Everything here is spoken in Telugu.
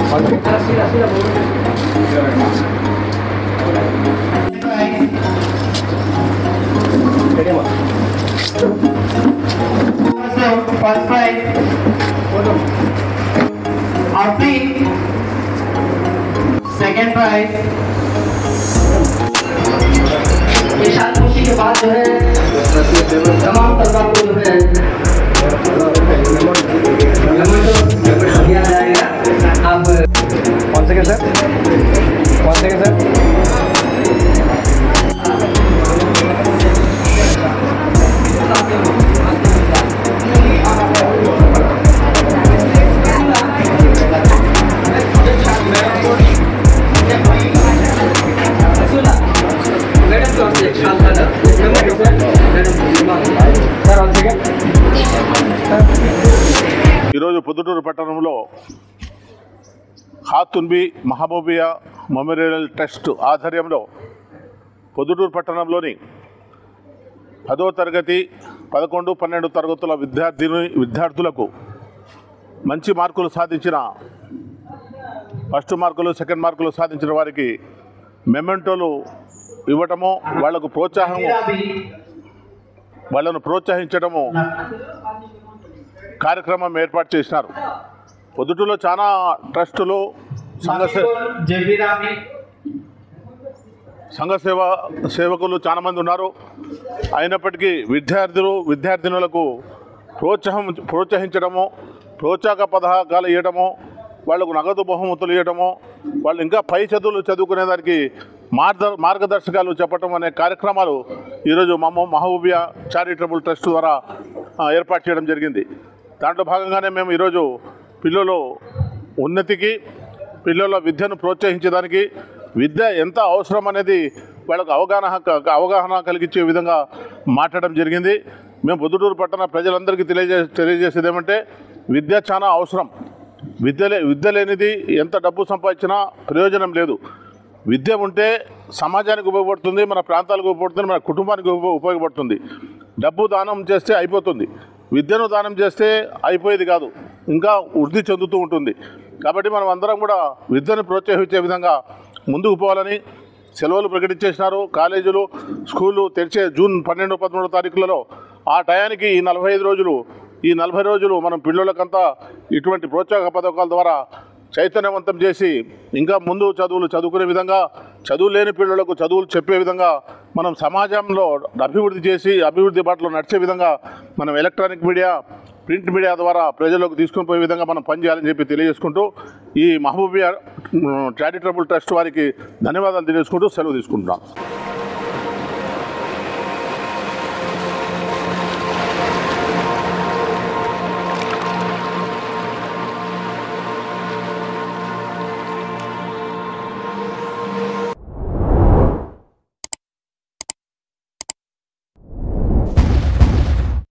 First prize, Arpit. Second prize, ये शायद खुशी के बाद जो है तमाम तलबा को जो है दिया जाएगा। अब कौन से के सर? ఈరోజు పొద్దుటూరు పట్టణంలో ఖాతున్బీ మహబూబియా మెమోరియల్ ట్రస్ట్ ఆధ్వర్యంలో పొద్దుటూరు పట్టణంలోని 10వ తరగతి 11, 12 తరగతుల విద్యార్థులకు మంచి మార్కులు సాధించిన ఫస్ట్ మార్కులు, సెకండ్ మార్కులు సాధించిన వారికి మెమెంటోలు ఇవ్వటము, వాళ్ళను ప్రోత్సహించడము కార్యక్రమం ఏర్పాటు చేసినారు. పొద్దుటూరులో చాలా ట్రస్టులు, సంఘ సేవకులు చాలామంది ఉన్నారు. అయినప్పటికీ విద్యార్థినులకు ప్రోత్సహించడము, ప్రోత్సాహక పథకాలు ఇవ్వడము, వాళ్లకు నగదు బహుమతులు ఇవ్వడము, వాళ్ళు ఇంకా పై చదువులు చదువుకునేదానికి మార్గదర్శకాలు చెప్పడం అనే కార్యక్రమాలు ఈరోజు మహబూబియా చారిటబుల్ ట్రస్ట్ ద్వారా ఏర్పాటు చేయడం జరిగింది. దాంట్లో భాగంగానే మేము ఈరోజు పిల్లల ఉన్నతికి, పిల్లల విద్యను ప్రోత్సహించడానికి, విద్య ఎంత అవసరం అనేది వాళ్ళకు అవగాహన కలిగించే విధంగా మాట్లాడడం జరిగింది. మేము పొద్దుటూరు పట్టణ ప్రజలందరికీ తెలియజేసేది ఏమంటే విద్య చాలా అవసరం. విద్య లేనిది ఎంత డబ్బు సంపాదించినా ప్రయోజనం లేదు. విద్య ఉంటే సమాజానికి ఉపయోగపడుతుంది, మన ప్రాంతాలకు ఉపయోగపడుతుంది, మన కుటుంబానికి ఉపయోగపడుతుంది. డబ్బు దానం చేస్తే అయిపోతుంది, విద్యను దానం చేస్తే అయిపోయేది కాదు, ఇంకా వృద్ధి చెందుతూ ఉంటుంది. కాబట్టి మనం అందరం కూడా విద్యను ప్రోత్సహించే విధంగా ముందుకు పోవాలని సెలవులు ప్రకటించేసినారు. కాలేజీలు, స్కూళ్ళు తెరిచే జూన్ 12, 13 తారీఖులలో ఆ టయానికి ఈ 40 రోజులు మనం పిల్లలకంతా ఇటువంటి ప్రోత్సాహక పథకాల ద్వారా చైతన్యవంతం చేసి ఇంకా ముందు చదువుకునే విధంగా, చదువు లేని పిల్లలకు చదువులు చెప్పే విధంగా మనం సమాజంలో అభివృద్ధి బాటలో నడిచే విధంగా మనం ఎలక్ట్రానిక్ మీడియా, ప్రింట్ మీడియా ద్వారా ప్రజలకు తీసుకుని పోయే విధంగా మనం పనిచేయాలని చెప్పి తెలియజేసుకుంటూ ఈ మహబూబియా చారిటబుల్ ట్రస్ట్ వారికి ధన్యవాదాలు తెలియజేసుకుంటూ సెలవు తీసుకుంటున్నాం.